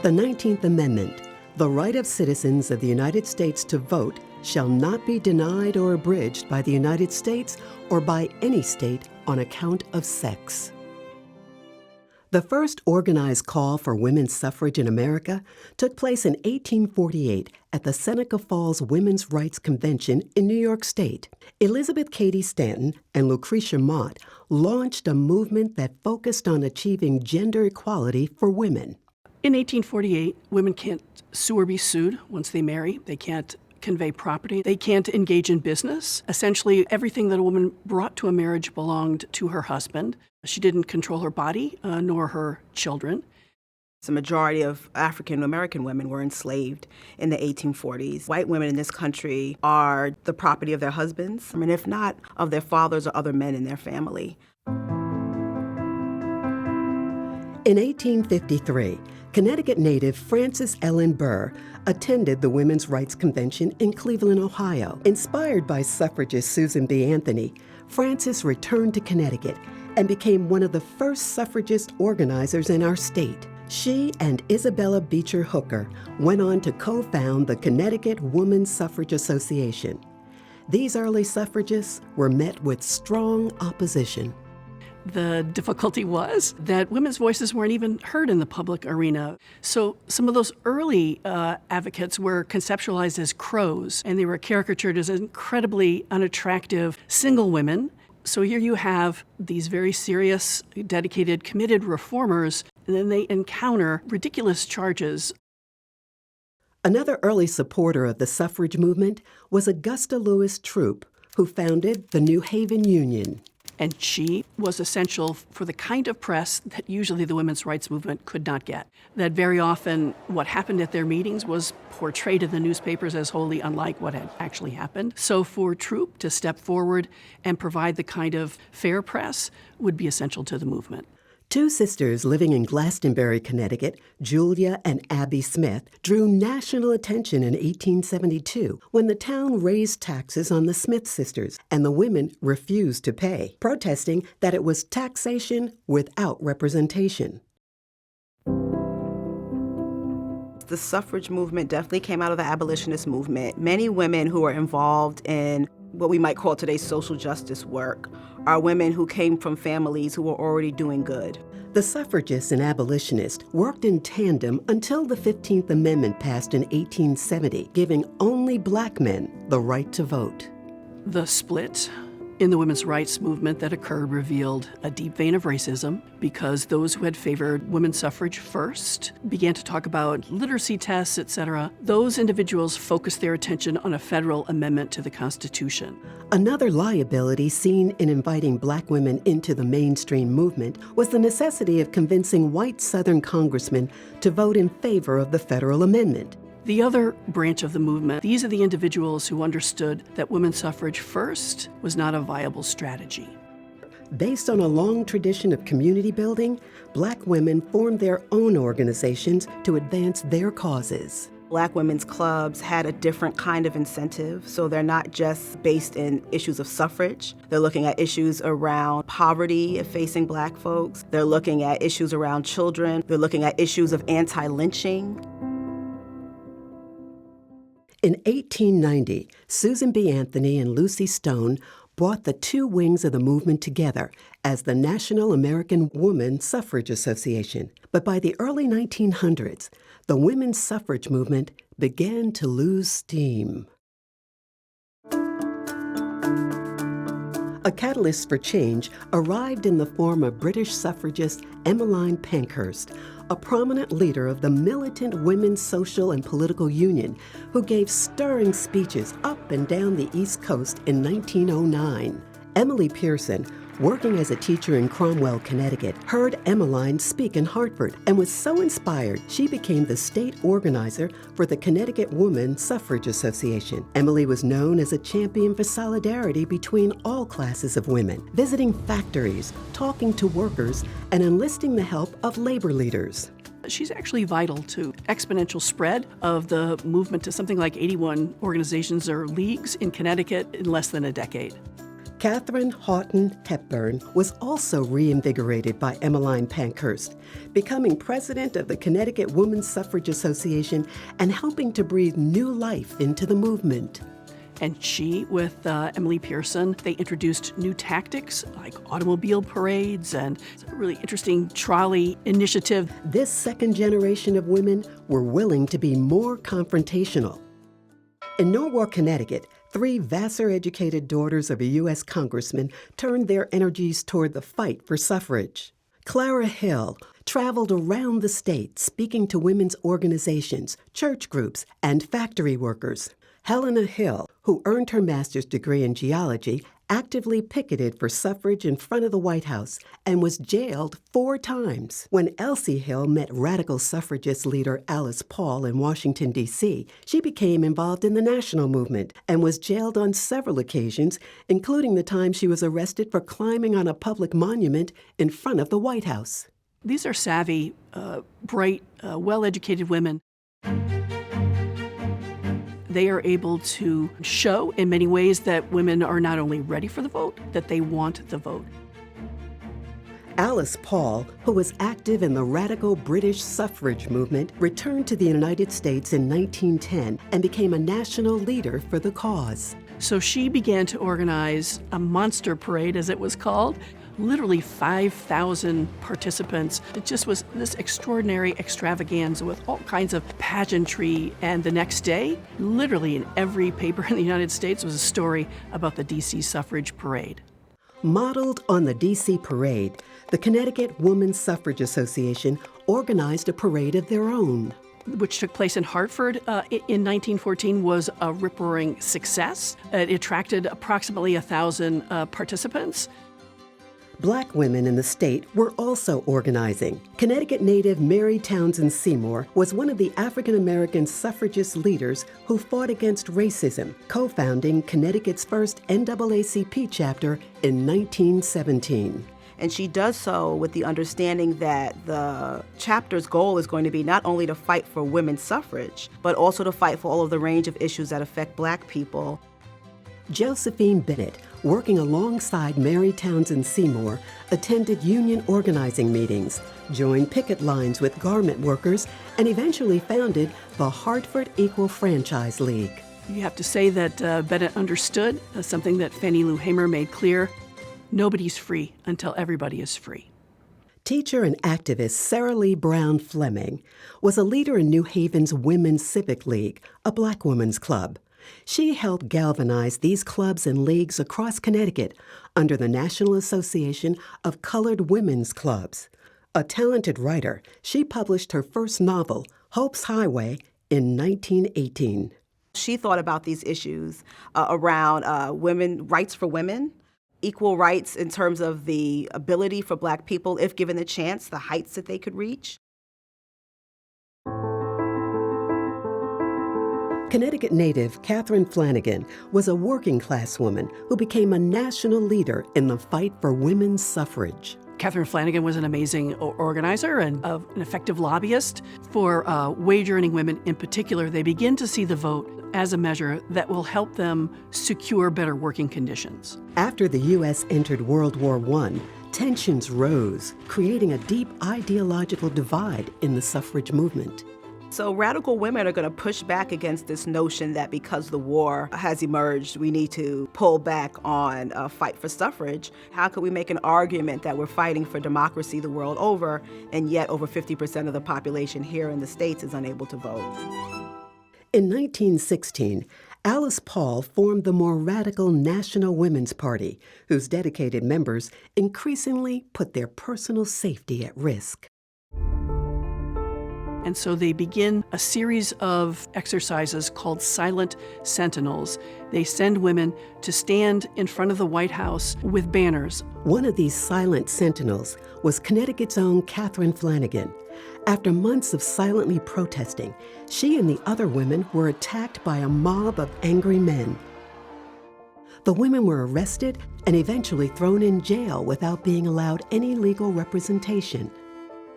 The 19th Amendment, the right of citizens of the United States to vote, shall not be denied or abridged by the United States or by any state on account of sex. The first organized call for women's suffrage in America took place in 1848 at the Seneca Falls Women's Rights Convention in New York State. Elizabeth Cady Stanton and Lucretia Mott launched a movement that focused on achieving gender equality for women. In 1848, women can't sue or be sued once they marry. They can't convey property. They can't engage in business. Essentially, everything that a woman brought to a marriage belonged to her husband. She didn't control her body, nor her children. The majority of African American women were enslaved in the 1840s. White women in this country are the property of their husbands, and if not, of their fathers or other men in their family. In 1853, Connecticut native Frances Ellen Burr attended the Women's Rights Convention in Cleveland, Ohio. Inspired by suffragist Susan B. Anthony, Frances returned to Connecticut and became one of the first suffragist organizers in our state. She and Isabella Beecher Hooker went on to co-found the Connecticut Women's Suffrage Association. These early suffragists were met with strong opposition. The difficulty was that women's voices weren't even heard in the public arena. So some of those early advocates were conceptualized as crows, and they were caricatured as incredibly unattractive single women. So here you have these very serious, dedicated, committed reformers, and then they encounter ridiculous charges. Another early supporter of the suffrage movement was Augusta Lewis Troup, who founded the New Haven Union. And she was essential for the kind of press that usually the women's rights movement could not get. That very often what happened at their meetings was portrayed in the newspapers as wholly unlike what had actually happened. So for Troup to step forward and provide the kind of fair press would be essential to the movement. Two sisters living in Glastonbury, Connecticut, Julia and Abby Smith, drew national attention in 1872 when the town raised taxes on the Smith sisters and the women refused to pay, protesting that it was taxation without representation. The suffrage movement definitely came out of the abolitionist movement. Many women who are involved in what we might call today social justice work are women who came from families who were already doing good. The suffragists and abolitionists worked in tandem until the 15th Amendment passed in 1870, giving only black men the right to vote. The split in the women's rights movement that occurred revealed a deep vein of racism because those who had favored women's suffrage first began to talk about literacy tests, etc. Those individuals focused their attention on a federal amendment to the Constitution. Another liability seen in inviting black women into the mainstream movement was the necessity of convincing white Southern congressmen to vote in favor of the federal amendment. The other branch of the movement, these are the individuals who understood that women's suffrage first was not a viable strategy. Based on a long tradition of community building, black women formed their own organizations to advance their causes. Black women's clubs had a different kind of incentive, so they're not just based in issues of suffrage. They're looking at issues around poverty facing black folks. They're looking at issues around children. They're looking at issues of anti-lynching. In 1890, Susan B. Anthony and Lucy Stone brought the two wings of the movement together as the National American Woman Suffrage Association. But by the early 1900s, the women's suffrage movement began to lose steam. A catalyst for change arrived in the form of British suffragist Emmeline Pankhurst, a prominent leader of the militant Women's Social and Political Union, who gave stirring speeches up and down the East Coast in 1909. Emily Pierson, working as a teacher in Cromwell, Connecticut, heard Emmeline speak in Hartford and was so inspired she became the state organizer for the Connecticut Woman Suffrage Association. Emily was known as a champion for solidarity between all classes of women, visiting factories, talking to workers, and enlisting the help of labor leaders. She's actually vital to exponential spread of the movement to something like 81 organizations or leagues in Connecticut in less than a decade. Katherine Houghton Hepburn was also reinvigorated by Emmeline Pankhurst, becoming president of the Connecticut Women's Suffrage Association and helping to breathe new life into the movement. And she, with Emily Pierson, they introduced new tactics like automobile parades and a really interesting trolley initiative. This second generation of women were willing to be more confrontational. In Norwalk, Connecticut, 3 Vassar-educated daughters of a U.S. congressman turned their energies toward the fight for suffrage. Clara Hill traveled around the state speaking to women's organizations, church groups, and factory workers. Helena Hill, who earned her master's degree in geology, actively picketed for suffrage in front of the White House and was jailed 4 times. When Elsie Hill met radical suffragist leader Alice Paul in Washington, D.C., she became involved in the national movement and was jailed on several occasions, including the time she was arrested for climbing on a public monument in front of the White House. These are savvy, bright, well-educated women. They are able to show in many ways that women are not only ready for the vote, that they want the vote. Alice Paul, who was active in the radical British suffrage movement, returned to the United States in 1910 and became a national leader for the cause. So she began to organize a monster parade, as it was called. Literally 5,000 participants. It just was this extraordinary extravaganza with all kinds of pageantry. And the next day, literally in every paper in the United States was a story about the D.C. suffrage parade. Modeled on the D.C. parade, the Connecticut Women's Suffrage Association organized a parade of their own. Which took place in Hartford in 1914, was a rip-roaring success. It attracted approximately 1,000 participants. Black women in the state were also organizing. Connecticut native Mary Townsend Seymour was one of the African-American suffragist leaders who fought against racism, co-founding Connecticut's first NAACP chapter in 1917. And she does so with the understanding that the chapter's goal is going to be not only to fight for women's suffrage, but also to fight for all of the range of issues that affect Black people. Josephine Bennett, working alongside Mary Townsend Seymour, attended union organizing meetings, joined picket lines with garment workers, and eventually founded the Hartford Equal Franchise League. You have to say that Bennett understood something that Fannie Lou Hamer made clear: nobody's free until everybody is free. Teacher and activist Sarah Lee Brown Fleming was a leader in New Haven's Women's Civic League, a Black women's club. She helped galvanize these clubs and leagues across Connecticut under the National Association of Colored Women's Clubs. A talented writer, she published her first novel, Hope's Highway, in 1918. She thought about these issues around women rights for women, equal rights in terms of the ability for Black people, if given the chance, the heights that they could reach. Connecticut native Katherine Flanagan was a working-class woman who became a national leader in the fight for women's suffrage. Katherine Flanagan was an amazing organizer and an effective lobbyist for wage-earning women in particular. They begin to see the vote as a measure that will help them secure better working conditions. After the U.S. entered World War I, tensions rose, creating a deep ideological divide in the suffrage movement. So radical women are going to push back against this notion that because the war has emerged, we need to pull back on a fight for suffrage. How can we make an argument that we're fighting for democracy the world over, and yet over 50% of the population here in the States is unable to vote? In 1916, Alice Paul formed the more radical National Women's Party, whose dedicated members increasingly put their personal safety at risk. And so they begin a series of exercises called Silent Sentinels. They send women to stand in front of the White House with banners. One of these silent sentinels was Connecticut's own Katherine Flanagan. After months of silently protesting, she and the other women were attacked by a mob of angry men. The women were arrested and eventually thrown in jail without being allowed any legal representation.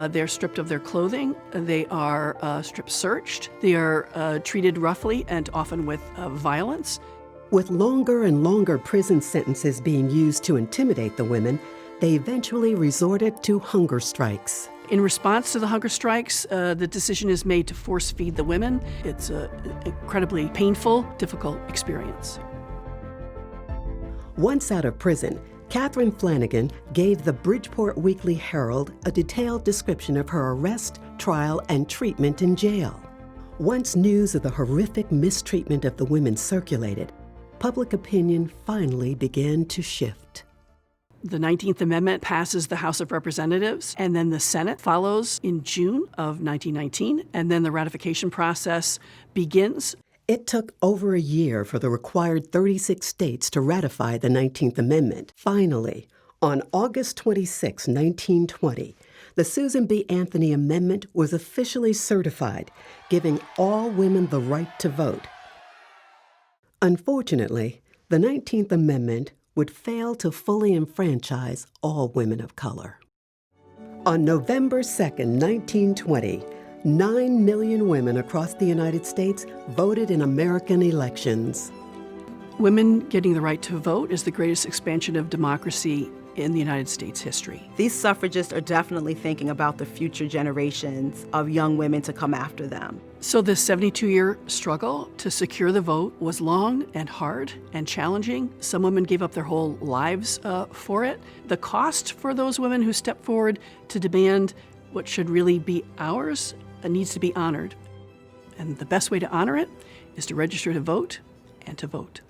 They're stripped of their clothing, they are strip searched, they are treated roughly and often with violence. With longer and longer prison sentences being used to intimidate the women, they eventually resorted to hunger strikes. In response to the hunger strikes, the decision is made to force feed the women. It's an incredibly painful, difficult experience. Once out of prison, Katherine Flanagan gave the Bridgeport Weekly Herald a detailed description of her arrest, trial, and treatment in jail. Once news of the horrific mistreatment of the women circulated, public opinion finally began to shift. The 19th Amendment passes the House of Representatives, and then the Senate follows in June of 1919, and then the ratification process begins. It took over a year for the required 36 states to ratify the 19th Amendment. Finally, on August 26, 1920, the Susan B. Anthony Amendment was officially certified, giving all women the right to vote. Unfortunately, the 19th Amendment would fail to fully enfranchise all women of color. On November 2, 1920, 9 million women across the United States voted in American elections. Women getting the right to vote is the greatest expansion of democracy in the United States history. These suffragists are definitely thinking about the future generations of young women to come after them. So this 72-year struggle to secure the vote was long and hard and challenging. Some women gave up their whole lives for it. The cost for those women who stepped forward to demand what should really be ours needs to be honored. And the best way to honor it is to register to vote and to vote.